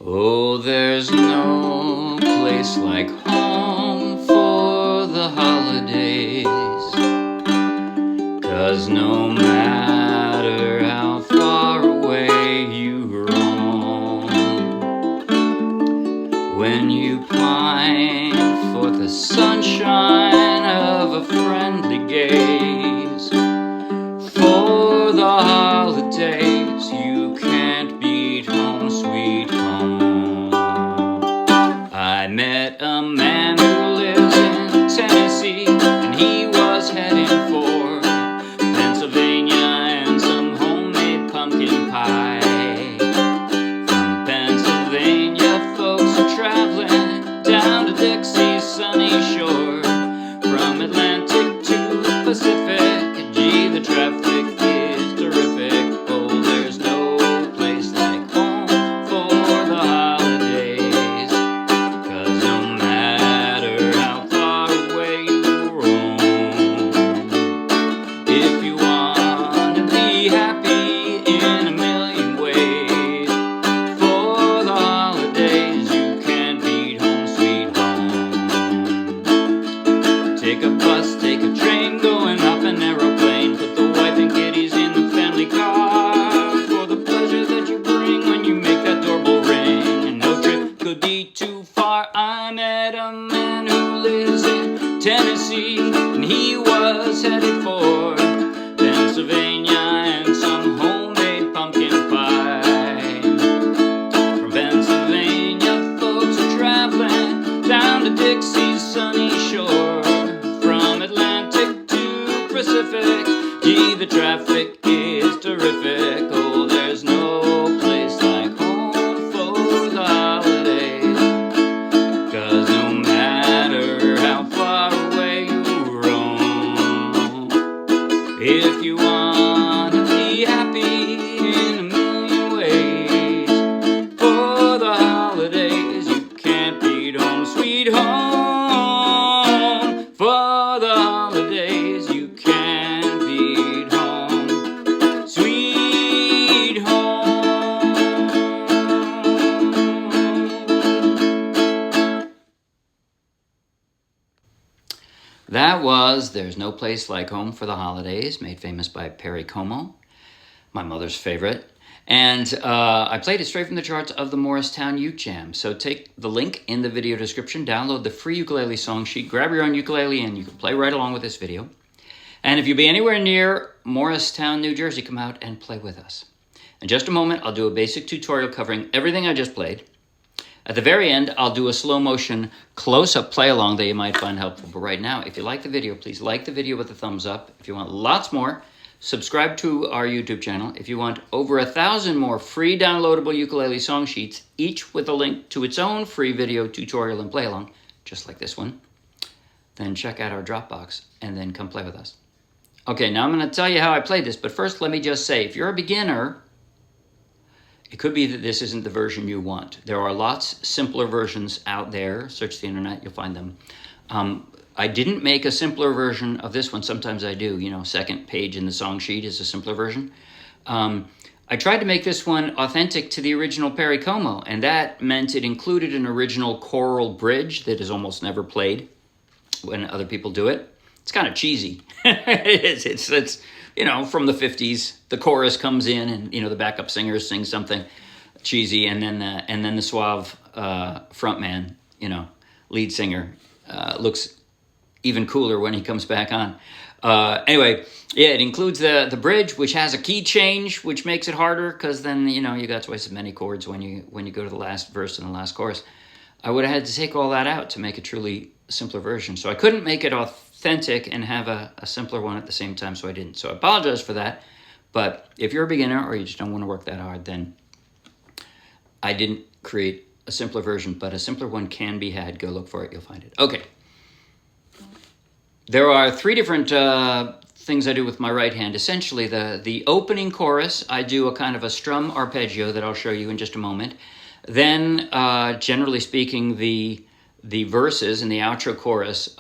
Oh, there's no place like home for the holidays, 'cause no matter how far away you roam, when you pine for the sunshine of a friendly gaze, for the holidays you can't beat home, sweet home. I met a man who lives in Tennessee, and he was heading for Pennsylvania and some homemade pumpkin pie. From Pennsylvania, folks are traveling down to Dixie's sunny shore. From Atlantic to the Pacific, gee, the traffic is terrific. Oh, there's no place like home for the holidays, 'cause no matter how far away you roam, if you want to be happy in a million ways, for the holidays you can't beat home, sweet home. Take a bus, take a train, go and hop an aeroplane, put the wife and kiddies in the family car, for the pleasure that you bring when you make that doorbell ring. And no trip could be too far. I met a man who lives in Tennessee, and he was headed for Pennsylvania and some homemade pumpkin pie. From Pennsylvania, folks are traveling down to Dixie's sunny shore. From Atlantic to Pacific, gee, the traffic is terrific. Oh, there's no place like home for the holidays, 'cause no matter how far away you roam, if you want to be happy in a million ways, for the holidays you can't beat home, sweet home. For the holidays you can't beat home, sweet home. That was There's No Place Like Home for the Holidays, made famous by Perry Como, my mother's favorite. And I played it straight from the charts of the Morristown Uke Jam. So take the link in the video description, download the free ukulele song sheet, grab your own ukulele, and you can play right along with this video. And if you'll be anywhere near Morristown, New Jersey, come out and play with us. In just a moment, I'll do a basic tutorial covering everything I just played. At the very end, I'll do a slow motion close-up play-along that you might find helpful. But right now, if you like the video, please like the video with a thumbs up. If you want lots more, subscribe to our YouTube channel. If you want over 1,000 more free downloadable ukulele song sheets, each with a link to its own free video tutorial and play-along, just like this one, then check out our Dropbox and then come play with us. Okay, now I'm going to tell you how I played this, but first let me just say, if you're a beginner, it could be that this isn't the version you want. There are lots simpler versions out there. Search the internet, you'll find them. I didn't make a simpler version of this one. Sometimes I do, second page in the song sheet is a simpler version. I tried to make this one authentic to the original Perry Como, and that meant it included an original choral bridge that is almost never played when other people do it. It's kind of cheesy. It's from the 50s. The chorus comes in, and the backup singers sing something cheesy, and then the suave frontman, lead singer, looks even cooler when he comes back on. Anyway, yeah, it includes the bridge, which has a key change, which makes it harder, because then you got twice as many chords when you go to the last verse and the last chorus. I would have had to take all that out to make a truly simpler version, so I couldn't make it authentic and have a simpler one at the same time, so I didn't. So I apologize for that. But if you're a beginner or you just don't want to work that hard, then I didn't create a simpler version, but a simpler one can be had. Go look for it, you'll find it. Okay. There are 3 different things I do with my right hand. Essentially, the opening chorus, I do a kind of a strum arpeggio that I'll show you in just a moment. Then, generally speaking, the verses in the outro chorus,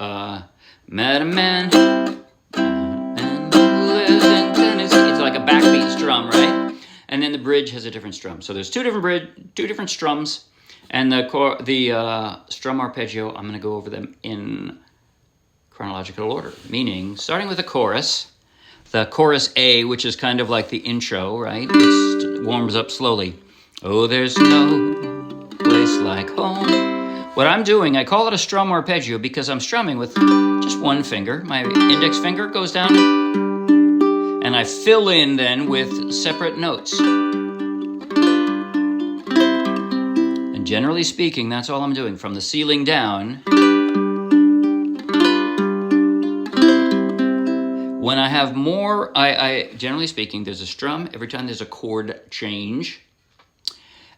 met a man who lives in Tennessee. It's like a backbeat strum, right? And then the bridge has a different strum. So there's two different strums. And the strum arpeggio, I'm going to go over them in chronological order, meaning starting with the chorus A, which is kind of like the intro, right? It warms up slowly. Oh, there's no place like home. What I'm doing, I call it a strum arpeggio because I'm strumming with just one finger. My index finger goes down, and I fill in then with separate notes. And generally speaking, that's all I'm doing from the ceiling down. When I have more, I generally speaking, there's a strum every time there's a chord change.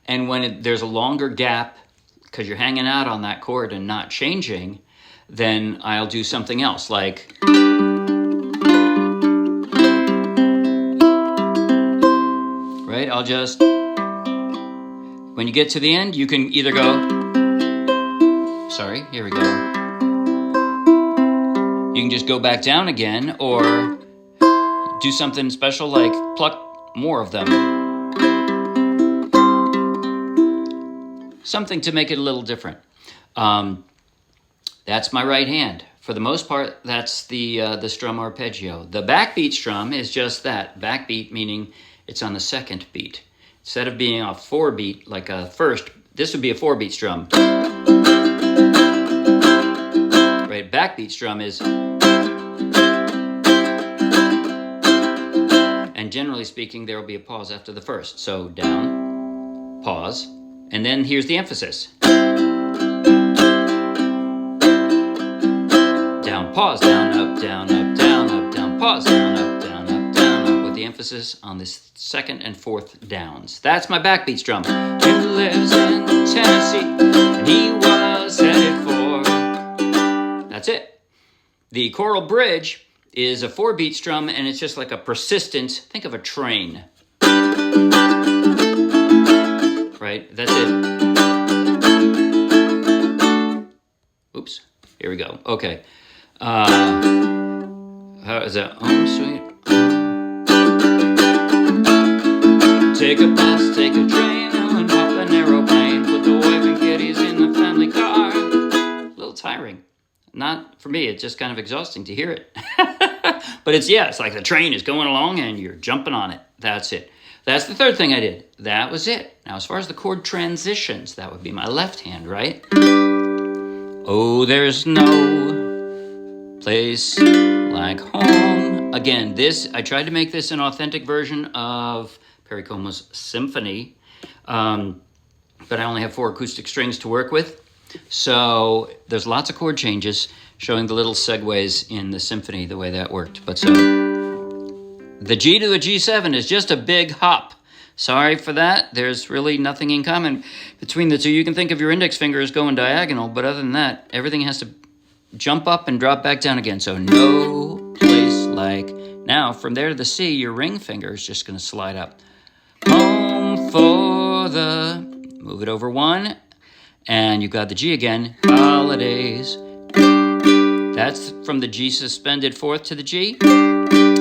And when there's a longer gap, because you're hanging out on that chord and not changing, then I'll do something else, like... Right, I'll just... When you get to the end, you can either go... Sorry, here we go. You can just go back down again, or do something special like pluck more of them. Something to make it a little different. That's my right hand. For the most part, that's the strum arpeggio. The backbeat strum is just that. Backbeat meaning it's on the second beat. Instead of being a 4-beat like a first, this would be a 4-beat strum. Right, backbeat strum is... And generally speaking, there will be a pause after the first. So down, pause, and then here's the emphasis. Down, pause, down, up, down, up, down, up, down, pause, down, up, down, up, down, up, with the emphasis on the second and fourth downs. That's my backbeat strum. He lives in Tennessee, and he was headed for... That's it. The choral bridge is a 4-beat strum, and it's just like a persistent, think of a train. Right, that's it. Oops, here we go. Okay. How is that? Oh, sweet. Take a bus, take a train, and hop an aeroplane. Put the wife and kiddies in the family car. A little tiring. Not for me, it's just kind of exhausting to hear it. But it's like the train is going along and you're jumping on it. That's it. That's the third thing I did. That was it. Now, as far as the chord transitions, that would be my left hand, right? Oh, there's no place like home. Again, I tried to make this an authentic version of Perry Como's symphony, but I only have 4 acoustic strings to work with. So there's lots of chord changes showing the little segues in the symphony, the way that worked. But so the G to the G7 is just a big hop. Sorry for that. There's really nothing in common between the two. You can think of your index finger as going diagonal, but other than that, everything has to jump up and drop back down again. So no place like... Now, from there to the C, your ring finger is just going to slide up. Home for the... Move it over 1. And you've got the G again. Holidays. That's from the G suspended 4th to the G.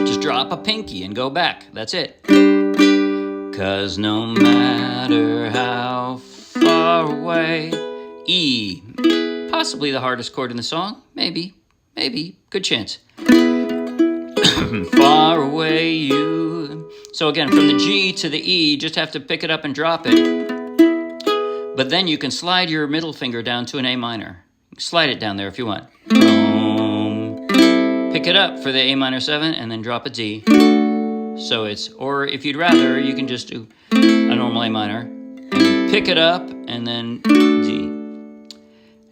Just drop a pinky and go back. That's it. 'Cause no matter how far away. E. Possibly the hardest chord in the song. Maybe. Good chance. Far away you. So again, from the G to the E, just have to pick it up and drop it. But then you can slide your middle finger down to an A minor. Slide it down there if you want. Boom. Pick it up for the A minor 7 and then drop a D. So it's, or if you'd rather, you can just do a normal A minor and pick it up and then D.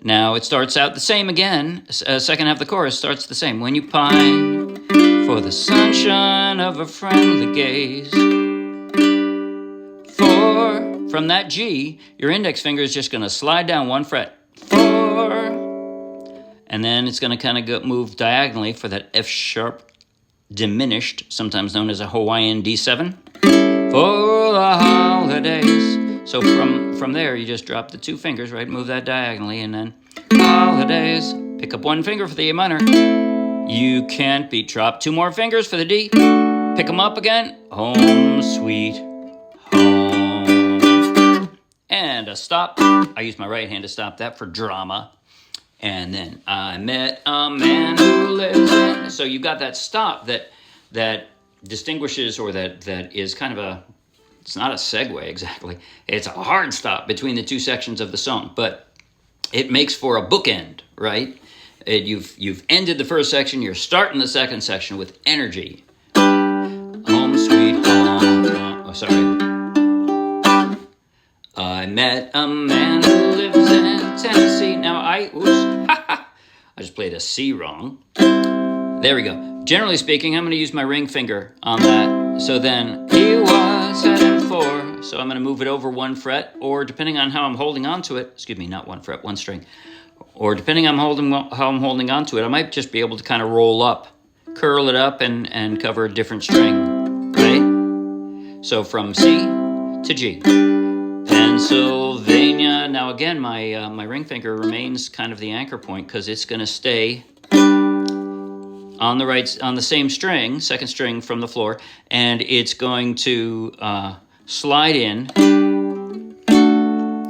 Now it starts out the same again. Second half of the chorus starts the same. When you pine for the sunshine of a friendly gaze. From that G, your index finger is just going to slide down 1 fret. 4. And then it's going to kind of move diagonally for that F sharp diminished, sometimes known as a Hawaiian D7. For the holidays. So from there, you just drop the 2 fingers, right? Move that diagonally, and then holidays. Pick up 1 finger for the A minor. You can't beat. Drop 2 more fingers for the D. Pick them up again. Home sweet home. And and a stop. I use my right hand to stop that for drama. And then I met a man who lives in... So you got that stop that distinguishes, or that is kind of a... It's not a segue exactly. It's a hard stop between the two sections of the song, but it makes for a bookend, right? You've ended the first section, you're starting the second section with energy. Home sweet home. Oh, sorry. I met a man who lives in Tennessee. Now I just played a C wrong. There we go. Generally speaking, I'm going to use my ring finger on that. So then he was heading for. So I'm going to move it over 1 fret, or depending on how I'm holding on to it. Excuse me, not 1 fret, 1 string. Or depending on how I'm holding on to it, I might just be able to kind of roll up, curl it up, and cover a different string, right? So from C to G. Pennsylvania. Now again, my ring finger remains kind of the anchor point, because it's going to stay on the same string, second string from the floor, and it's going to slide in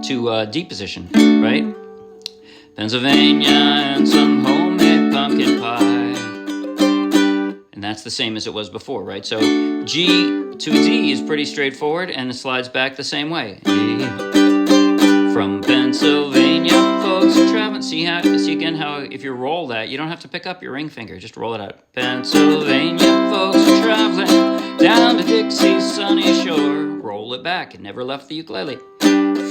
to D position, right? Pennsylvania and some homemade pumpkin pie. And that's the same as it was before, right? So G to D is pretty straightforward, and it slides back the same way. From Pennsylvania, folks are traveling. See again how if you roll that, you don't have to pick up your ring finger, just roll it out. Pennsylvania, folks are traveling down to Dixie's sunny shore. Roll it back. It never left the ukulele.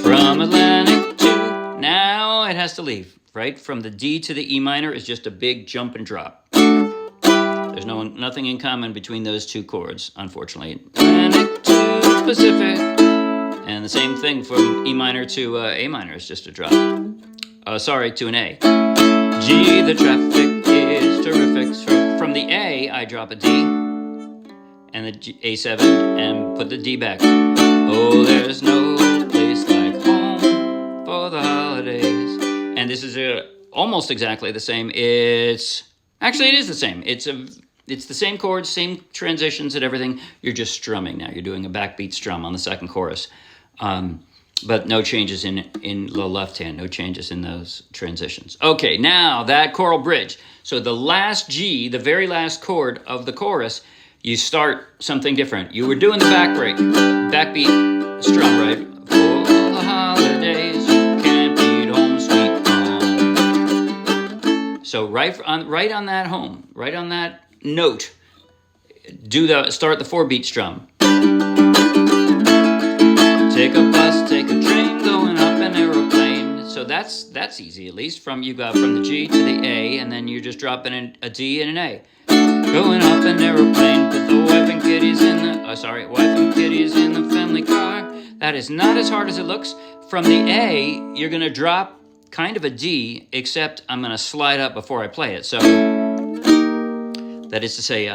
From Atlantic to... Now it has to leave, right? From the D to the E minor is just a big jump and drop. There's nothing in common between those two chords, unfortunately. Atlantic to Pacific. And the same thing from E minor to A minor is just a drop. To an A. G, the traffic is terrific. So from the A, I drop a D and the A7 and put the D back. Oh, there's no place like home for the holidays. And this is almost exactly the same. Actually, it is the same. It's the same chords, same transitions and everything. You're just strumming now. You're doing a backbeat strum on the second chorus. But no changes in the left hand, no changes in those transitions. Okay, now that choral bridge. So the last G, the very last chord of the chorus, you start something different. You were doing the backbeat strum, right? For the holidays, you can't beat home, sweet home. So right on that home, right on that note, start the 4-beat strum. Take a bus, take a train, going up an aeroplane. So that's easy, at least. You got from the G to the A, and then you're just dropping a D and an A. Going up an aeroplane, put the wife and kiddies in the family car. That is not as hard as it looks. From the A, you're going to drop kind of a D, except I'm going to slide up before I play it. So that is to say,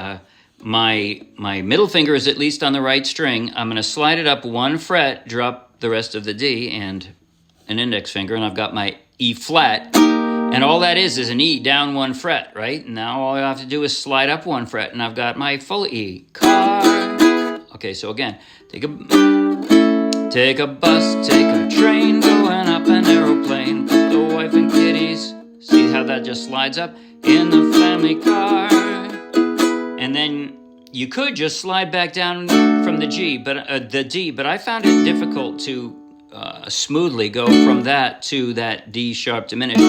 my middle finger is at least on the right string. I'm going to slide it up 1 fret, drop the rest of the D and an index finger, and I've got my E flat. And all that is an E down 1 fret, right? Now all I have to do is slide up 1 fret, and I've got my full E. Car. Okay, so again, take a bus, take a train, going up an aeroplane, put the wife and kiddies. See how that just slides up in the family car. And then you could just slide back down from the G, but the D. But I found it difficult to smoothly go from that to that D sharp diminished.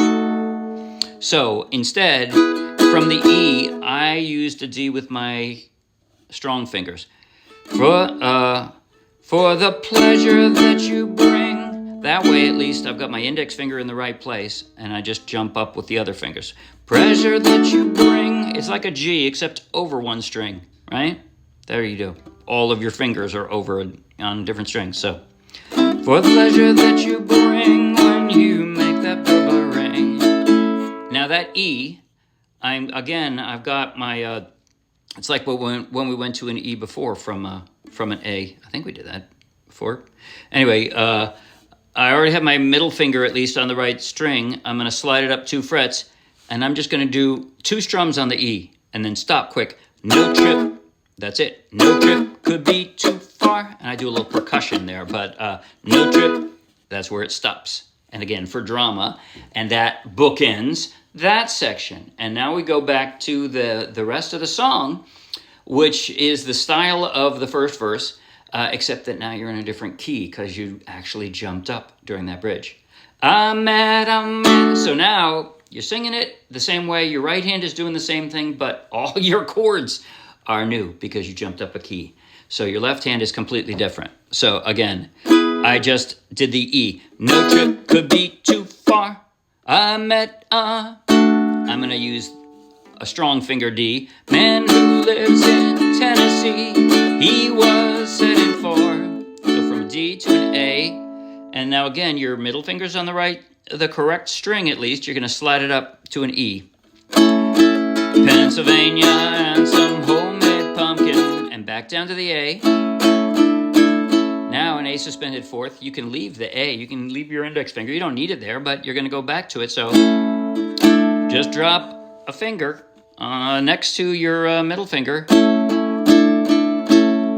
So instead, from the E, I used a D with my strong fingers. For the pleasure that you bring. That way, at least, I've got my index finger in the right place, and I just jump up with the other fingers. Pleasure that you bring. It's like a G, except over 1 string, right? There you go. All of your fingers are over on different strings. So, for the pleasure that you bring when you make that bell ring. Now that E, I've got my. It's like when we went to an E before from an A. I think we did that before. Anyway, I already have my middle finger at least on the right string. I'm going to slide it up 2 frets, and I'm just going to do 2 strums on the E, and then stop quick. No trip. That's it. No trip could be too far. And I do a little percussion there, but no trip. That's where it stops. And again, for drama, and that bookends that section. And now we go back to the rest of the song, which is the style of the first verse, except that now you're in a different key because you actually jumped up during that bridge. I'm mad. So now you're singing it the same way. Your right hand is doing the same thing, but all your chords are new because you jumped up a key. So your left hand is completely different. So again, I just did the E. No trip could be too far. I'm going to use a strong finger D. Man who lives in Tennessee, he was heading for. So from D to an A. And now again, your middle finger's on the correct string at least. You're going to slide it up to an E. Pennsylvania and some homemade pumpkin. And back down to the A. Now an A suspended fourth. You can leave the A. You can leave your index finger. You don't need it there, but you're going to go back to it. So just drop a finger next to your middle finger.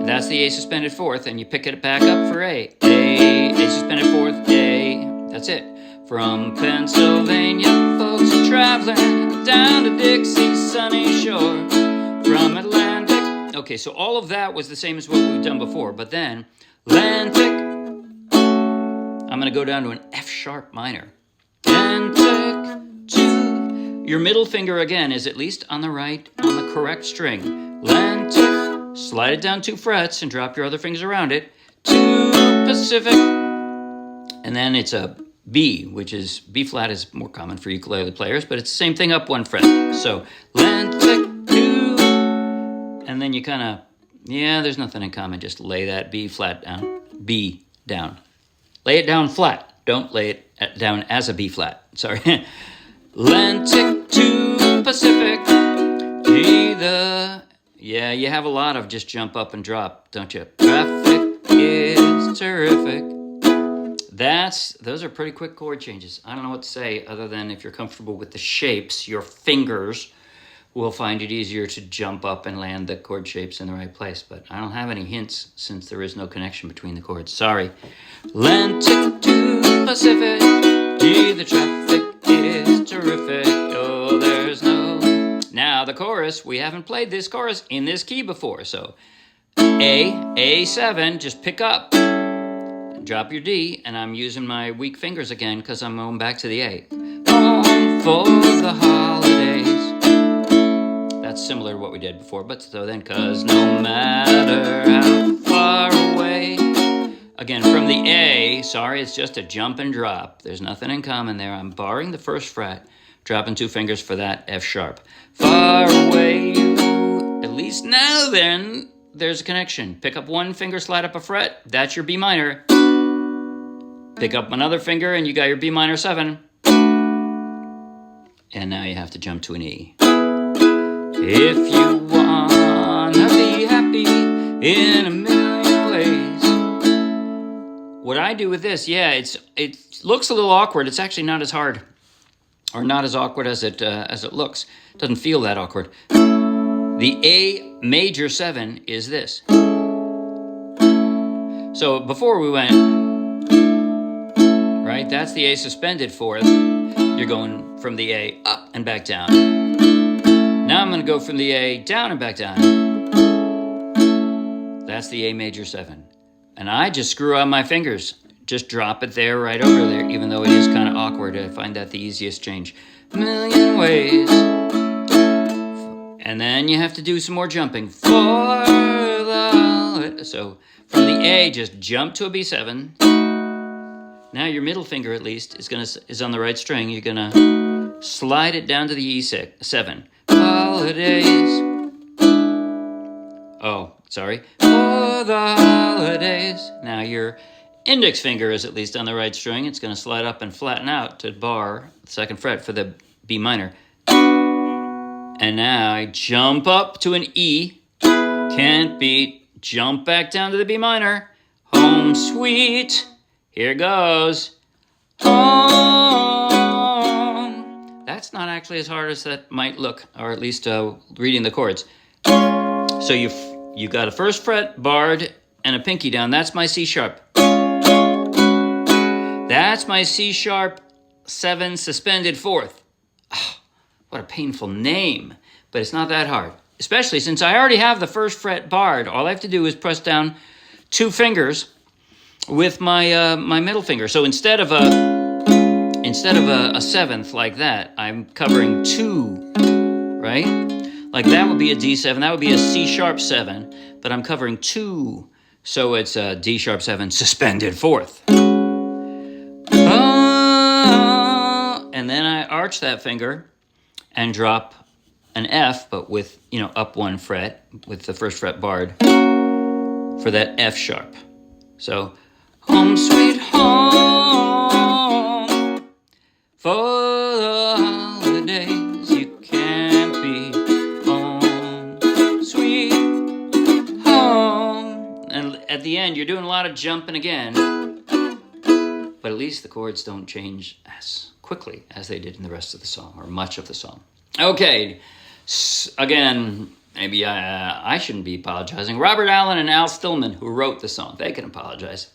That's the A suspended fourth, and you pick it back up for A. A suspended fourth, A. That's it. From Pennsylvania, folks are traveling down to Dixie's sunny shore. From Atlantic. Okay, so all of that was the same as what we've done before, but then Atlantic. I'm going to go down to an F sharp minor. Atlantic to your middle finger again is at least on the right, on the correct string. Atlantic. Slide it down 2 frets and drop your other fingers around it. To Pacific. And then it's a B, which is B flat is more common for ukulele players, but it's the same thing up 1 fret. So Atlantic to, and then you kind of, there's nothing in common. Just lay that B flat down. B down. Lay it down flat. Don't lay it down as a B flat. Sorry. Atlantic to Pacific. G the. Yeah, you have a lot of just jump up and drop, don't you? Traffic is terrific. Those are pretty quick chord changes. I don't know what to say other than if you're comfortable with the shapes, your fingers will find it easier to jump up and land the chord shapes in the right place. But I don't have any hints since there is no connection between the chords. Sorry. Atlantic to Pacific. Gee, the traffic is terrific. Oh, there's no... Now the chorus, we haven't played this chorus in this key before. So A7, just pick up, drop your D, and I'm using my weak fingers again because I'm going back to the A. Home for the holidays. That's similar to what we did before, but so then, cause no matter how far away. Again, from the A, sorry, it's just a jump and drop. There's nothing in common there. I'm barring the first fret. Dropping 2 fingers for that F sharp. Far away, at least now then, there's a connection. Pick up 1 finger, slide up a fret. That's your B minor. Pick up another finger and you got your B minor 7. And now you have to jump to an E. If you wanna be happy in a million ways. What I do with this, it looks a little awkward. It's actually not as hard. Or not as awkward as it looks. It doesn't feel that awkward. The A major 7 is this. So before we went, right, that's the A suspended fourth. You're going from the A up and back down. Now I'm going to go from the A down and back down. That's the A major 7. And I just screw out my fingers. Just drop it there, right over there, even though it is kind of awkward. I find that the easiest change. A million ways. And then you have to do some more jumping. For the... So from the A, just jump to a B7. Now your middle finger, at least, is on the right string. You're going to slide it down to the E7. Holidays. Oh, sorry. For the holidays. Now your index finger is at least on the right string. It's going to slide up and flatten out to bar the 2nd fret for the B minor. And now I jump up to an E. Can't beat. Jump back down to the B minor. Home sweet. Here goes. Home. That's not actually as hard as that might look, or at least reading the chords. So you got a 1st fret barred and a pinky down. That's my C sharp. That's my C sharp 7 suspended fourth. Oh, what a painful name, but it's not that hard. Especially since I already have the first fret barred. All I have to do is press down 2 fingers with my my middle finger. So instead of a seventh like that, I'm covering 2, right? Like that would be a D7, that would be a C sharp 7, but I'm covering 2, so it's a D sharp 7 suspended fourth. And then I arch that finger and drop an F, but with, up 1 fret, with the first fret barred, for that F sharp. So, home sweet home, for the holidays you can't be home, sweet home. And at the end, you're doing a lot of jumping again, but at least the chords don't change as quickly as they did in the rest of the song, or much of the song. Okay, again, maybe I shouldn't be apologizing. Robert Allen and Al Stillman, who wrote the song, they can apologize.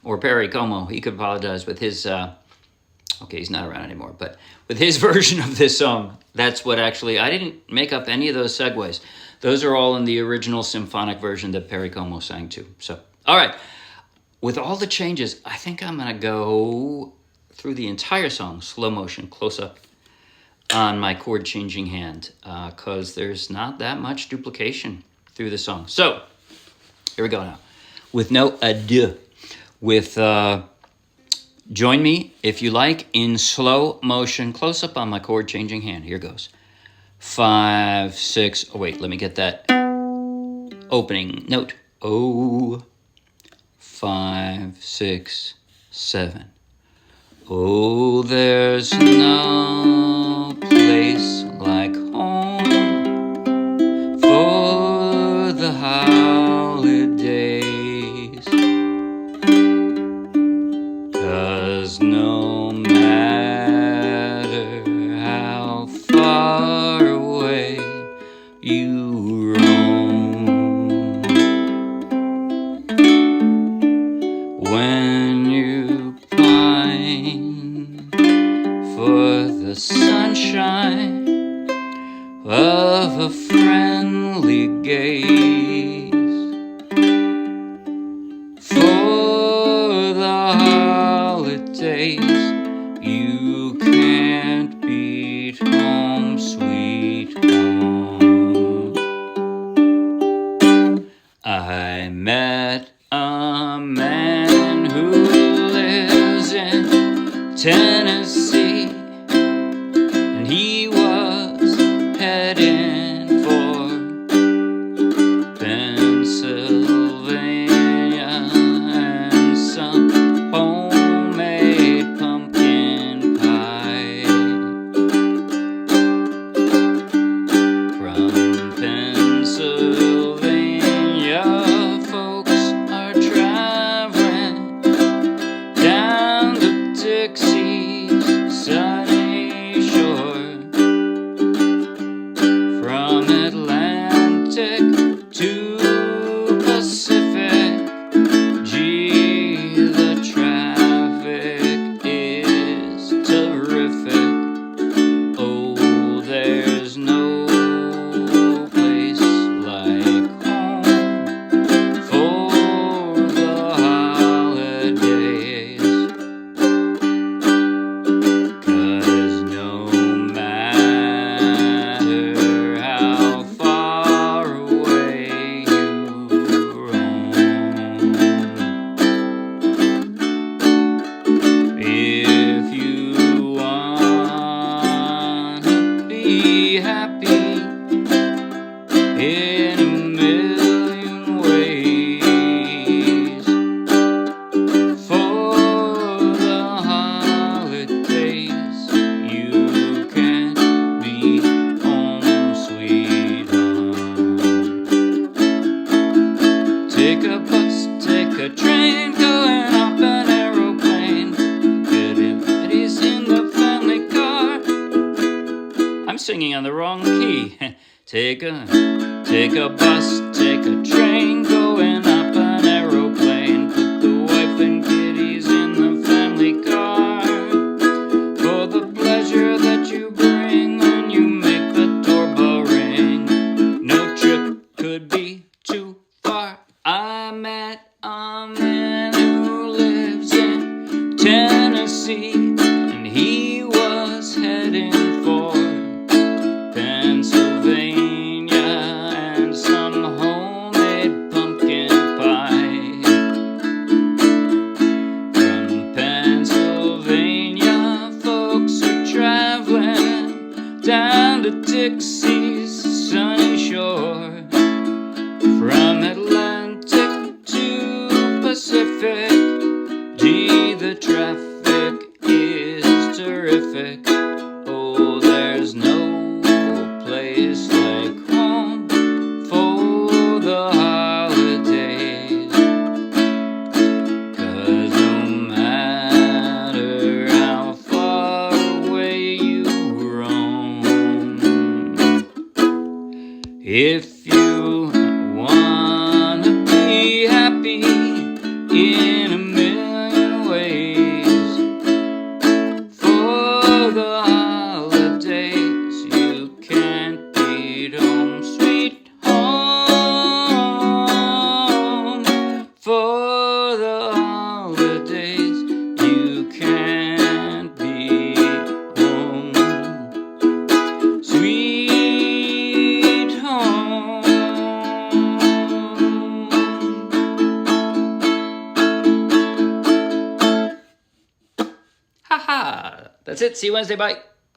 Or Perry Como, he could apologize with his, okay, he's not around anymore, but with his version of this song. That's what actually, I didn't make up any of those segues. Those are all in the original symphonic version that Perry Como sang to. So, all right, with all the changes, I think I'm going to go through the entire song, slow motion, close up, on my chord changing hand, because there's not that much duplication through the song. So, here we go now. With no ado, with join me, if you like, in slow motion, close up on my chord changing hand. Here goes. 5, 6, oh wait, let me get that opening note. Oh, 5, 6, 7. Oh, there's no place like home for the holidays, 'cause no matter how far away you roam, when you pine for the sunshine of a friendly gaze, for the holidays you can't beat home sweet home. I met a man who lives in Tennessee, and he was heading for Pennsylvania and some homemade pumpkin pie. From Pennsylvania, folks are traveling down the Dixie's sunny shore, from Atlantic to Pacific. Gee, the traffic is terrific. Oh, there's no place like home for the holidays, 'cause no matter how far away you roam, if you want to be happy in a million ways, for the holidays you can't beat home sweet home. Take a bus, take a train, going up an aeroplane, good if it is in the family car. I'm singing on the wrong key. Take a bus, take a train, going up an aeroplane, put the wife and kiddies in the family car. Tennessee, and he was heading for Pennsylvania and some homemade pumpkin pie. From Pennsylvania, folks are traveling down to Dixie's sunny shore. From Atlantic to Pacific, gee, the traffic is terrific. Oh, there's no place like home for the holidays. 'Cause no matter how far away you roam, if you wanna be happy in a million ways, for the holidays you can't beat home, sweet home. For the holidays you can't beat home, sweet home. Ha ha! That's it. See you Wednesday. Bye.